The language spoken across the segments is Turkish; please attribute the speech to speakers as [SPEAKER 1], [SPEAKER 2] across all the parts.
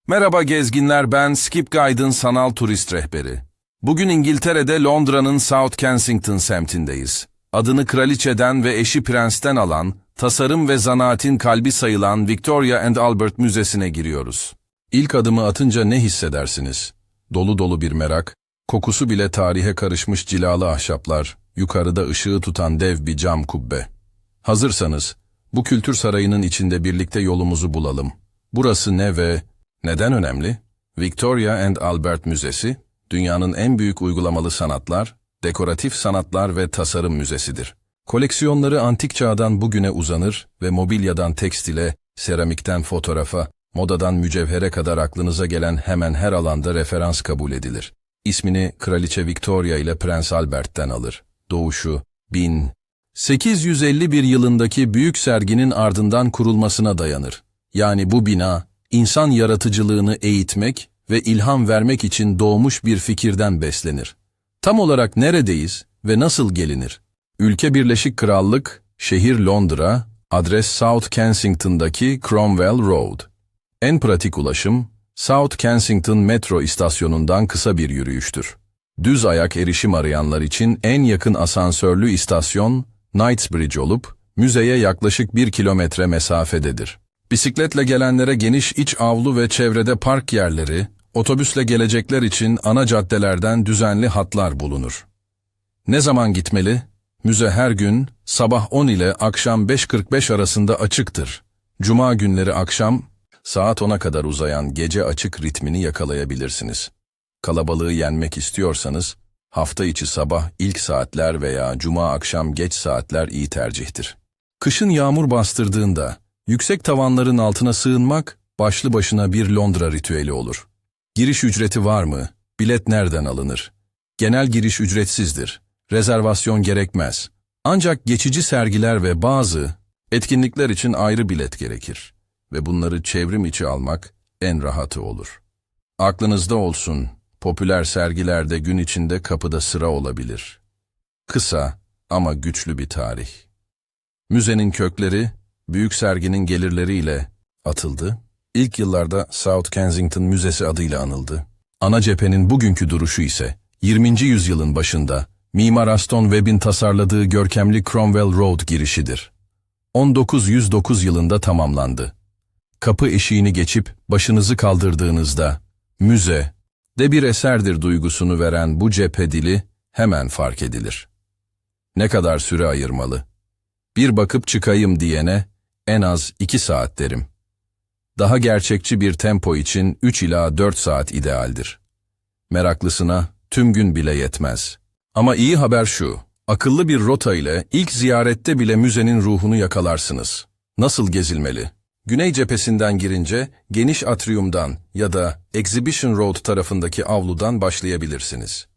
[SPEAKER 1] Merhaba gezginler, ben Skip Guide'ın sanal turist rehberi. Bugün İngiltere'de Londra'nın South Kensington semtindeyiz. Adını kraliçeden ve eşi prensten alan, tasarım ve zanaatin kalbi sayılan Victoria and Albert Müzesi'ne giriyoruz. İlk adımı atınca ne hissedersiniz? Dolu dolu bir merak, kokusu bile tarihe karışmış cilalı ahşaplar, yukarıda ışığı tutan dev bir cam kubbe. Hazırsanız, bu kültür sarayının içinde birlikte yolumuzu bulalım. Burası ne ve neden önemli? Victoria and Albert Müzesi, dünyanın en büyük uygulamalı sanatlar, dekoratif sanatlar ve tasarım müzesidir. Koleksiyonları antik çağdan bugüne uzanır ve mobilyadan tekstile, seramikten fotoğrafa, modadan mücevhere kadar aklınıza gelen hemen her alanda referans kabul edilir. İsmini Kraliçe Victoria ile Prens Albert'ten alır. Doğuşu 1851 yılındaki büyük serginin ardından kurulmasına dayanır. Yani bu bina, İnsan yaratıcılığını eğitmek ve ilham vermek için doğmuş bir fikirden beslenir. Tam olarak neredeyiz ve nasıl gelinir? Ülke Birleşik Krallık, şehir Londra, adres South Kensington'daki Cromwell Road. En pratik ulaşım, South Kensington metro istasyonundan kısa bir yürüyüştür. Düz ayak erişim arayanlar için en yakın asansörlü istasyon, Knightsbridge olup, müzeye yaklaşık 1 kilometre mesafededir. Bisikletle gelenlere geniş iç avlu ve çevrede park yerleri, otobüsle gelecekler için ana caddelerden düzenli hatlar bulunur. Ne zaman gitmeli? Müze her gün sabah 10 ile akşam 5:45 arasında açıktır. Cuma günleri akşam saat 10'a kadar uzayan gece açık ritmini yakalayabilirsiniz. Kalabalığı yenmek istiyorsanız hafta içi sabah ilk saatler veya cuma akşam geç saatler iyi tercihtir. Kışın yağmur bastırdığında yüksek tavanların altına sığınmak başlı başına bir Londra ritüeli olur. Giriş ücreti var mı? Bilet nereden alınır? Genel giriş ücretsizdir. Rezervasyon gerekmez. Ancak geçici sergiler ve bazı etkinlikler için ayrı bilet gerekir. Ve bunları çevrim içi almak en rahatı olur. Aklınızda olsun, popüler sergilerde gün içinde kapıda sıra olabilir. Kısa ama güçlü bir tarih. Müzenin kökleri, büyük serginin gelirleriyle atıldı. İlk yıllarda South Kensington Müzesi adıyla anıldı. Ana cephenin bugünkü duruşu ise 20. yüzyılın başında Mimar Aston Webb'in tasarladığı görkemli Cromwell Road girişidir. 1909 yılında tamamlandı. Kapı eşiğini geçip başınızı kaldırdığınızda müze de bir eserdir duygusunu veren bu cephe dili hemen fark edilir. Ne kadar süre ayırmalı? Bir bakıp çıkayım diyene en az 2 saat derim. Daha gerçekçi bir tempo için 3 ila 4 saat idealdir. Meraklısına tüm gün bile yetmez. Ama iyi haber şu, akıllı bir rota ile ilk ziyarette bile müzenin ruhunu yakalarsınız. Nasıl gezilmeli? Güney cephesinden girince geniş atriumdan ya da Exhibition Road tarafındaki avludan başlayabilirsiniz.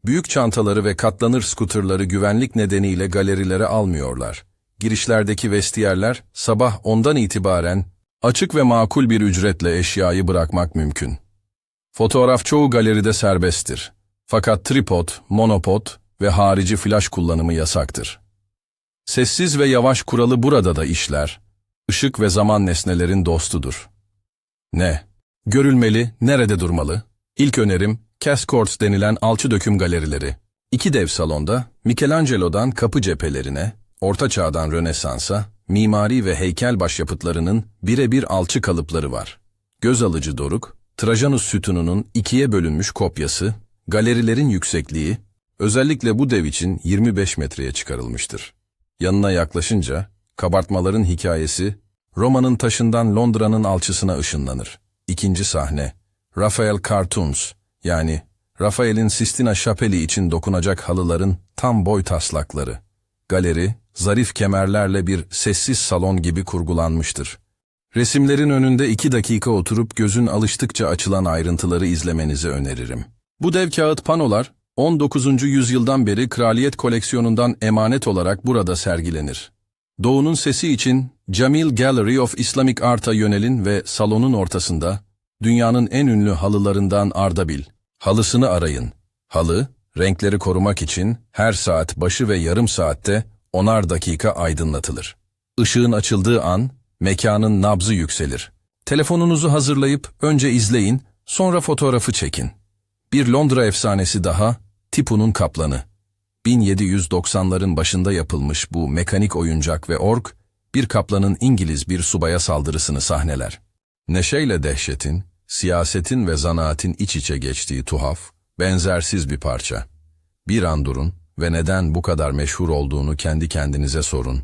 [SPEAKER 1] Büyük çantaları ve katlanır skuterları güvenlik nedeniyle galerilere almıyorlar. Girişlerdeki vestiyerler sabah 10'dan itibaren açık ve makul bir ücretle eşyayı bırakmak mümkün. Fotoğraf çoğu galeride serbesttir. Fakat tripod, monopod ve harici flash kullanımı yasaktır. Sessiz ve yavaş kuralı burada da işler. Işık ve zaman nesnelerin dostudur. Ne? Görülmeli, nerede durmalı? İlk önerim, Cascords denilen alçı döküm galerileri. 2 dev salonda, Michelangelo'dan kapı cephelerine, Orta Çağ'dan Rönesans'a, mimari ve heykel başyapıtlarının birebir alçı kalıpları var. Göz alıcı doruk, Trajanus sütununun 2'ye bölünmüş kopyası, galerilerin yüksekliği, özellikle bu dev için 25 metreye çıkarılmıştır. Yanına yaklaşınca, kabartmaların hikayesi, Roma'nın taşından Londra'nın alçısına ışınlanır. İkinci sahne, Raphael Cartoons, yani Raphael'in Sistina Şapeli için dokunacak halıların tam boy taslakları. Galeri, zarif kemerlerle bir sessiz salon gibi kurgulanmıştır. Resimlerin önünde 2 dakika oturup gözün alıştıkça açılan ayrıntıları izlemenizi öneririm. Bu dev kağıt panolar, 19. yüzyıldan beri kraliyet koleksiyonundan emanet olarak burada sergilenir. Doğu'nun sesi için Jamil Gallery of Islamic Art'a yönelin ve salonun ortasında, dünyanın en ünlü halılarından Ardabil, halısını arayın. Halı, renkleri korumak için her saat başı ve yarım saatte 10'ar dakika aydınlatılır. Işığın açıldığı an, mekanın nabzı yükselir. Telefonunuzu hazırlayıp önce izleyin, sonra fotoğrafı çekin. Bir Londra efsanesi daha, Tipu'nun kaplanı. 1790'ların başında yapılmış bu mekanik oyuncak ve ork, bir kaplanın İngiliz bir subaya saldırısını sahneler. Neşeyle dehşetin, siyasetin ve zanaatin iç içe geçtiği tuhaf, benzersiz bir parça. Bir an durun ve neden bu kadar meşhur olduğunu kendi kendinize sorun.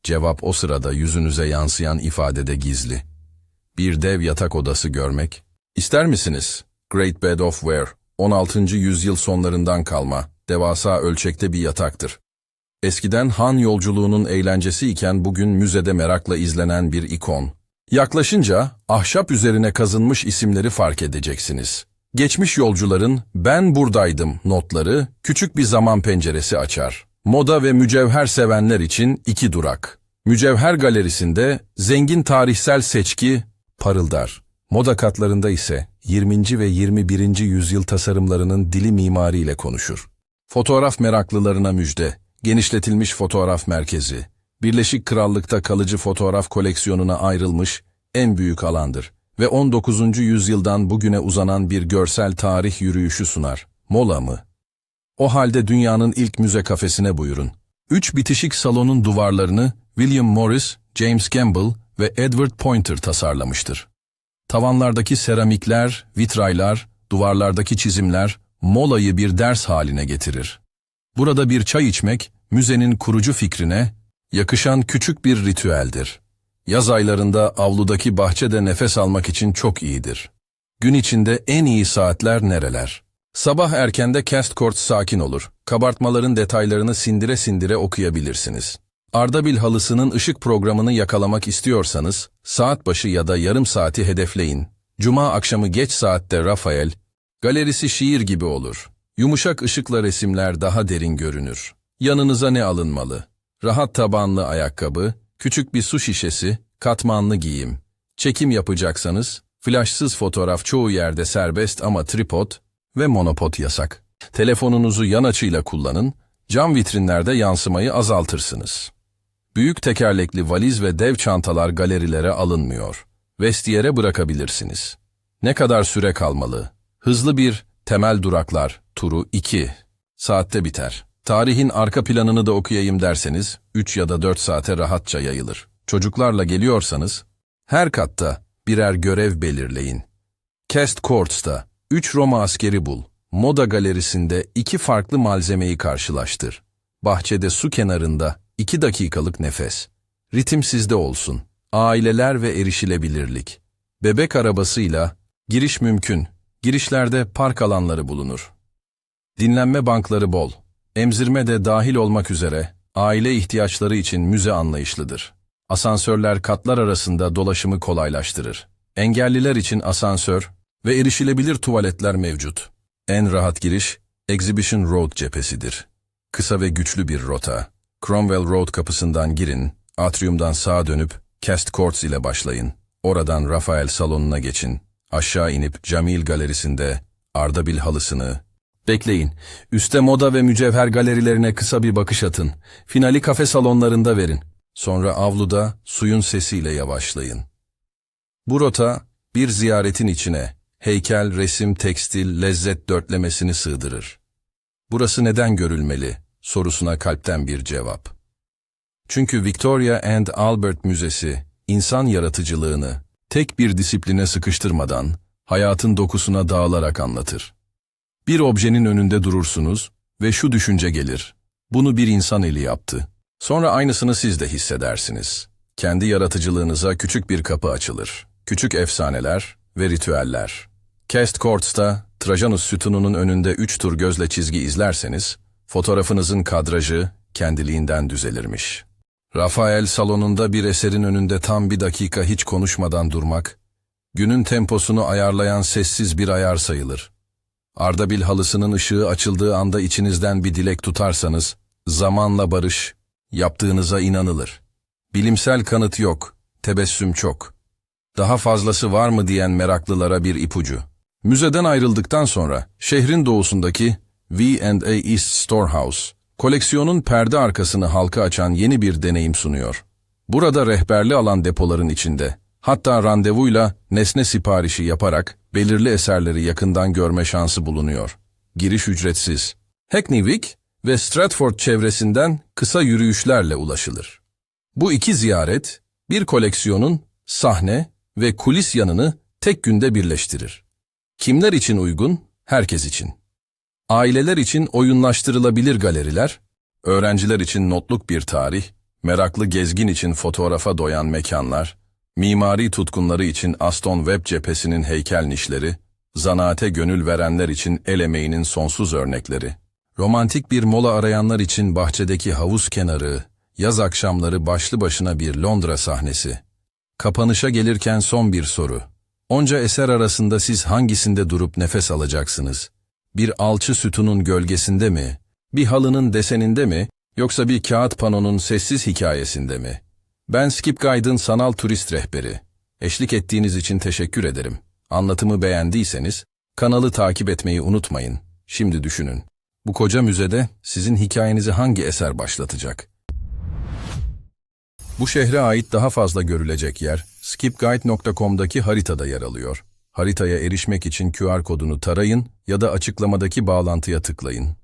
[SPEAKER 1] Cevap o sırada yüzünüze yansıyan ifadede gizli. Bir dev yatak odası görmek. İster misiniz? Great Bed of Ware, 16. yüzyıl sonlarından kalma, devasa ölçekte bir yataktır. Eskiden Han yolculuğunun eğlencesi iken bugün müzede merakla izlenen bir ikon. Yaklaşınca ahşap üzerine kazınmış isimleri fark edeceksiniz. Geçmiş yolcuların "Ben buradaydım" notları küçük bir zaman penceresi açar. Moda ve mücevher sevenler için 2 durak. Mücevher galerisinde zengin tarihsel seçki parıldar. Moda katlarında ise 20. ve 21. yüzyıl tasarımlarının dili mimariyle konuşur. Fotoğraf meraklılarına müjde, genişletilmiş fotoğraf merkezi, Birleşik Krallık'ta kalıcı fotoğraf koleksiyonuna ayrılmış en büyük alandır ve 19. yüzyıldan bugüne uzanan bir görsel tarih yürüyüşü sunar. Mola mı? O halde dünyanın ilk müze kafesine buyurun. 3 bitişik salonun duvarlarını William Morris, James Campbell ve Edward Poynter tasarlamıştır. Tavanlardaki seramikler, vitraylar, duvarlardaki çizimler molayı bir ders haline getirir. Burada bir çay içmek, müzenin kurucu fikrine yakışan küçük bir ritüeldir. Yaz aylarında avludaki bahçede nefes almak için çok iyidir. Gün içinde en iyi saatler nereler? Sabah erkende Cast Court sakin olur. Kabartmaların detaylarını sindire sindire okuyabilirsiniz. Ardabil halısının ışık programını yakalamak istiyorsanız, saat başı ya da yarım saati hedefleyin. Cuma akşamı geç saatte Rafael, galerisi şiir gibi olur. Yumuşak ışıkla resimler daha derin görünür. Yanınıza ne alınmalı? Rahat tabanlı ayakkabı, küçük bir su şişesi, katmanlı giyim. Çekim yapacaksanız, flaşsız fotoğraf çoğu yerde serbest ama tripod ve monopod yasak. Telefonunuzu yan açıyla kullanın, cam vitrinlerde yansımayı azaltırsınız. Büyük tekerlekli valiz ve dev çantalar galerilere alınmıyor. Vestiyere bırakabilirsiniz. Ne kadar süre kalmalı? Hızlı bir temel duraklar turu 2 saatte biter. Tarihin arka planını da okuyayım derseniz 3 ya da 4 saate rahatça yayılır. Çocuklarla geliyorsanız her katta birer görev belirleyin. Cast Courts'ta 3 Roma askeri bul. Moda galerisinde 2 farklı malzemeyi karşılaştır. Bahçede su kenarında 2 dakikalık nefes. Ritim sizde olsun. Aileler ve erişilebilirlik. Bebek arabasıyla giriş mümkün. Girişlerde park alanları bulunur. Dinlenme bankları bol. Emzirme de dahil olmak üzere aile ihtiyaçları için müze anlayışlıdır. Asansörler katlar arasında dolaşımı kolaylaştırır. Engelliler için asansör ve erişilebilir tuvaletler mevcut. En rahat giriş Exhibition Road cephesidir. Kısa ve güçlü bir rota. Cromwell Road kapısından girin, atriumdan sağa dönüp Cast Courts ile başlayın. Oradan Rafael salonuna geçin. Aşağı inip Camil galerisinde Ardabil halısını. Bekleyin, üste moda ve mücevher galerilerine kısa bir bakış atın. Finali kafe salonlarında verin. Sonra avluda suyun sesiyle yavaşlayın. Bu rota bir ziyaretin içine heykel, resim, tekstil, lezzet dörtlemesini sığdırır. Burası neden görülmeli sorusuna kalpten bir cevap. Çünkü Victoria and Albert Müzesi insan yaratıcılığını tek bir disipline sıkıştırmadan hayatın dokusuna dağılarak anlatır. Bir objenin önünde durursunuz ve şu düşünce gelir: bunu bir insan eli yaptı. Sonra aynısını siz de hissedersiniz. Kendi yaratıcılığınıza küçük bir kapı açılır. Küçük efsaneler ve ritüeller. Cast Courts'ta Trajanus sütununun önünde 3 tur gözle çizgi izlerseniz, fotoğrafınızın kadrajı kendiliğinden düzelirmiş. Rafael salonunda bir eserin önünde tam 1 dakika hiç konuşmadan durmak, günün temposunu ayarlayan sessiz bir ayar sayılır. Ardabil halısının ışığı açıldığı anda içinizden bir dilek tutarsanız, zamanla barış, yaptığınıza inanılır. Bilimsel kanıt yok, tebessüm çok. Daha fazlası var mı diyen meraklılara bir ipucu. Müzeden ayrıldıktan sonra şehrin doğusundaki V&A East Storehouse, koleksiyonun perde arkasını halka açan yeni bir deneyim sunuyor. Burada rehberli alan depoların içinde Hatta randevuyla nesne siparişi yaparak belirli eserleri yakından görme şansı bulunuyor. Giriş ücretsiz. Hackney Wick ve Stratford çevresinden kısa yürüyüşlerle ulaşılır. Bu iki ziyaret, bir koleksiyonun sahne ve kulis yanını tek günde birleştirir. Kimler için uygun? Herkes için. Aileler için oyunlaştırılabilir galeriler, öğrenciler için notluk bir tarih, meraklı gezgin için fotoğrafa doyan mekanlar, mimari tutkunları için Aston Webb cephesinin heykel nişleri, zanaate gönül verenler için el emeğinin sonsuz örnekleri, romantik bir mola arayanlar için bahçedeki havuz kenarı, yaz akşamları başlı başına bir Londra sahnesi. Kapanışa gelirken son bir soru. Onca eser arasında siz hangisinde durup nefes alacaksınız? Bir alçı sütunun gölgesinde mi? Bir halının deseninde mi? Yoksa bir kağıt panonun sessiz hikayesinde mi? Ben Skip Guide'ın sanal turist rehberi. Eşlik ettiğiniz için teşekkür ederim. Anlatımı beğendiyseniz kanalı takip etmeyi unutmayın. Şimdi düşünün. Bu koca müzede sizin hikayenizi hangi eser başlatacak? Bu şehre ait daha fazla görülecek yer, skipguide.com'daki haritada yer alıyor. Haritaya erişmek için QR kodunu tarayın ya da açıklamadaki bağlantıya tıklayın.